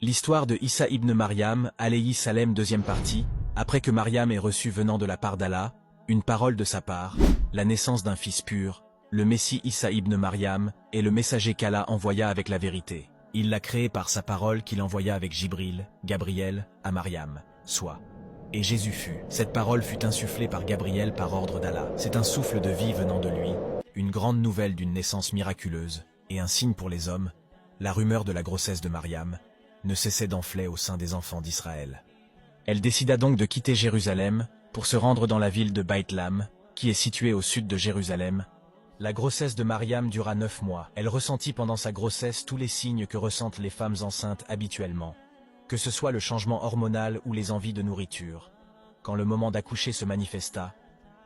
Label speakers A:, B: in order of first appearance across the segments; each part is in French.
A: L'histoire de Issa ibn Maryam, alayhi salam deuxième partie, après que Maryam ait reçu venant de la part d'Allah, une parole de sa part, la naissance d'un fils pur, le Messie Issa ibn Maryam, est le messager qu'Allah envoya avec la vérité. Il l'a créé par sa parole qu'il envoya avec Jibril, Gabriel, à Maryam, soit. Et Jésus fut. Cette parole fut insufflée par Gabriel par ordre d'Allah. C'est un souffle de vie venant de lui, une grande nouvelle d'une naissance miraculeuse, et un signe pour les hommes, la rumeur de la grossesse de Maryam, ne cessait d'enfler au sein des enfants d'Israël. Elle décida donc de quitter Jérusalem pour se rendre dans la ville de Beit-Lam, qui est située au sud de Jérusalem. La grossesse de Maryam dura 9 mois. Elle ressentit pendant sa grossesse tous les signes que ressentent les femmes enceintes habituellement, que ce soit le changement hormonal ou les envies de nourriture. Quand le moment d'accoucher se manifesta,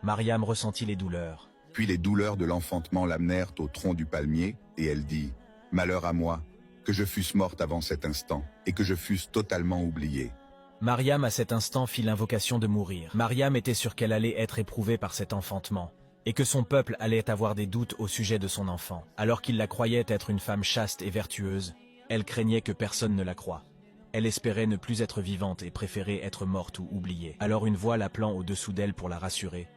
A: Maryam ressentit les douleurs.
B: Puis les douleurs de l'enfantement l'amenèrent au tronc du palmier, et elle dit, « Malheur à moi, que je fusse morte avant cet instant, et que je fusse totalement oubliée. »
A: Maryam à cet instant fit l'invocation de mourir. Maryam était sûre qu'elle allait être éprouvée par cet enfantement, et que son peuple allait avoir des doutes au sujet de son enfant. Alors qu'il la croyait être une femme chaste et vertueuse, elle craignait que personne ne la croie. Elle espérait ne plus être vivante et préférait être morte ou oubliée. Alors une voix l'appelant au-dessous d'elle pour la rassurer,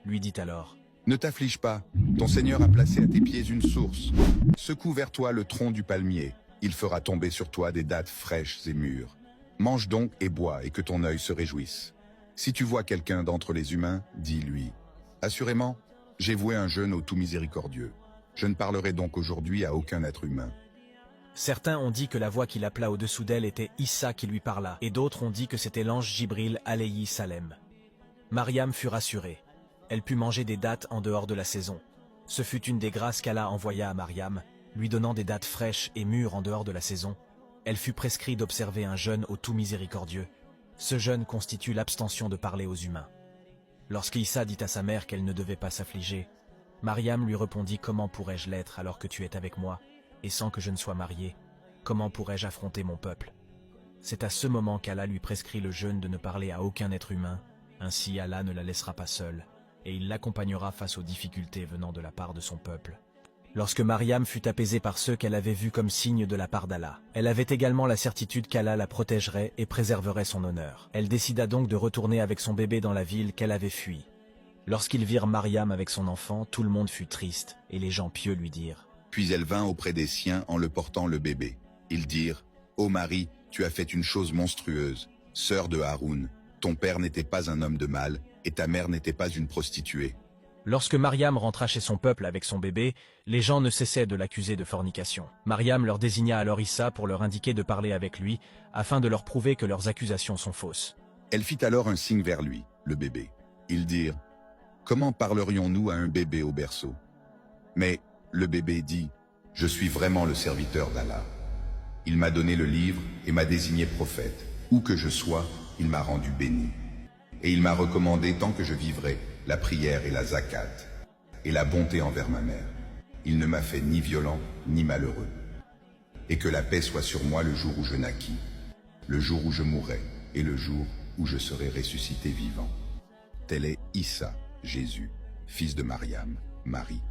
A: lui dit alors,
B: « Ne t'afflige pas, ton Seigneur a placé à tes pieds une source. Secoue vers toi le tronc du palmier, il fera tomber sur toi des dattes fraîches et mûres. Mange donc et bois et que ton œil se réjouisse. Si tu vois quelqu'un d'entre les humains, dis-lui. Assurément, j'ai voué un jeûne au tout miséricordieux. Je ne parlerai donc aujourd'hui à aucun être humain. »
A: Certains ont dit que la voix qui l'appela au-dessous d'elle était Issa qui lui parla, et d'autres ont dit que c'était l'ange Jibril alayhi salam. Maryam fut rassurée. Elle put manger des dattes en dehors de la saison. Ce fut une des grâces qu'Allah envoya à Maryam, lui donnant des dattes fraîches et mûres en dehors de la saison. Elle fut prescrite d'observer un jeûne au tout miséricordieux. Ce jeûne constitue l'abstention de parler aux humains. Lorsque Issa dit à sa mère qu'elle ne devait pas s'affliger, Maryam lui répondit « Comment pourrais-je l'être alors que tu es avec moi, et sans que je ne sois mariée? Comment pourrais-je affronter mon peuple ?» C'est à ce moment qu'Allah lui prescrit le jeûne de ne parler à aucun être humain, ainsi Allah ne la laissera pas seule, et il l'accompagnera face aux difficultés venant de la part de son peuple. Lorsque Maryam fut apaisée par ceux qu'elle avait vus comme signe de la part d'Allah, elle avait également la certitude qu'Allah la protégerait et préserverait son honneur. Elle décida donc de retourner avec son bébé dans la ville qu'elle avait fui. Lorsqu'ils virent Maryam avec son enfant, tout le monde fut triste, et les gens pieux lui dirent.
B: Puis elle vint auprès des siens en le portant le bébé. Ils dirent, « Ô Marie, tu as fait une chose monstrueuse. Sœur de Haroun, ton père n'était pas un homme de mal, et ta mère n'était pas une prostituée. »
A: Lorsque Maryam rentra chez son peuple avec son bébé, les gens ne cessaient de l'accuser de fornication. Maryam leur désigna alors Issa pour leur indiquer de parler avec lui, afin de leur prouver que leurs accusations sont fausses.
B: Elle fit alors un signe vers lui, le bébé. Ils dirent, « Comment parlerions-nous à un bébé au berceau ?» Mais le bébé dit, « Je suis vraiment le serviteur d'Allah. Il m'a donné le livre et m'a désigné prophète. Où que je sois, il m'a rendu béni. Et il m'a recommandé tant que je vivrai, la prière et la zakat, et la bonté envers ma mère. Il ne m'a fait ni violent, ni malheureux. Et que la paix soit sur moi le jour où je naquis, le jour où je mourrai, et le jour où je serai ressuscité vivant. » Tel est Issa, Jésus, fils de Maryam, Marie.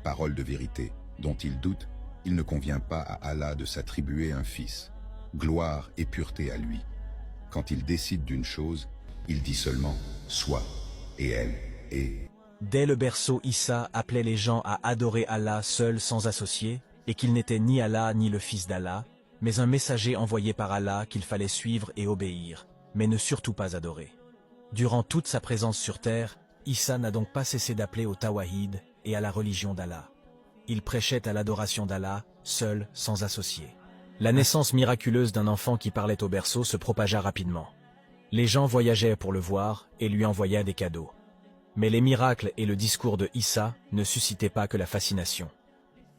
B: Parole de vérité, dont il doute, il ne convient pas à Allah de s'attribuer un fils. Gloire et pureté à lui. Quand il décide d'une chose, il dit seulement « soit », et elle est.
A: Dès le berceau, Issa appelait les gens à adorer Allah seul sans associé, et qu'il n'était ni Allah ni le fils d'Allah, mais un messager envoyé par Allah qu'il fallait suivre et obéir, mais ne surtout pas adorer. Durant toute sa présence sur terre, Issa n'a donc pas cessé d'appeler au tawahid et à la religion d'Allah. Il prêchait à l'adoration d'Allah, seul, sans associé. La naissance miraculeuse d'un enfant qui parlait au berceau se propagea rapidement. Les gens voyageaient pour le voir et lui envoyaient des cadeaux. Mais les miracles et le discours de Issa ne suscitaient pas que la fascination.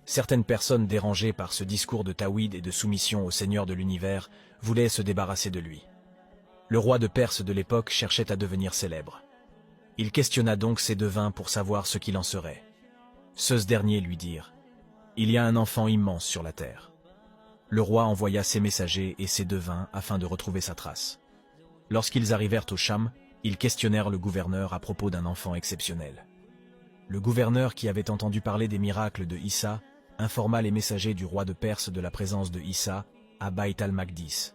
A: Certaines personnes dérangées par ce discours de tawhid et de soumission au Seigneur de l'univers voulaient se débarrasser de lui. Le roi de Perse de l'époque cherchait à devenir célèbre. Il questionna donc ses devins pour savoir ce qu'il en serait. Ce derniers lui dirent « Il y a un enfant immense sur la terre. » Le roi envoya ses messagers et ses devins afin de retrouver sa trace. Lorsqu'ils arrivèrent au Cham, ils questionnèrent le gouverneur à propos d'un enfant exceptionnel. Le gouverneur, qui avait entendu parler des miracles de Issa, informa les messagers du roi de Perse de la présence de Issa à Baït al-Maqdis.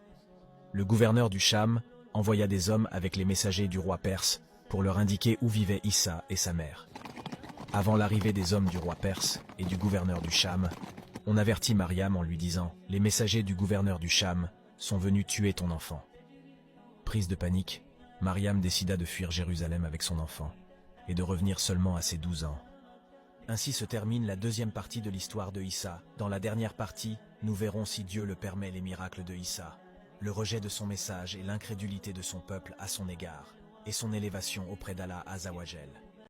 A: Le gouverneur du Cham envoya des hommes avec les messagers du roi perse pour leur indiquer où vivaient Issa et sa mère. Avant l'arrivée des hommes du roi perse et du gouverneur du Cham, on avertit Mariam en lui disant « Les messagers du gouverneur du Cham sont venus tuer ton enfant ». Prise de panique, Mariam décida de fuir Jérusalem avec son enfant et de revenir seulement à ses 12 ans. Ainsi se termine la deuxième partie de l'histoire de Issa. Dans la dernière partie, nous verrons si Dieu le permet les miracles de Issa, le rejet de son message et l'incrédulité de son peuple à son égard, et son élévation auprès d'Allah Azza wa Jal.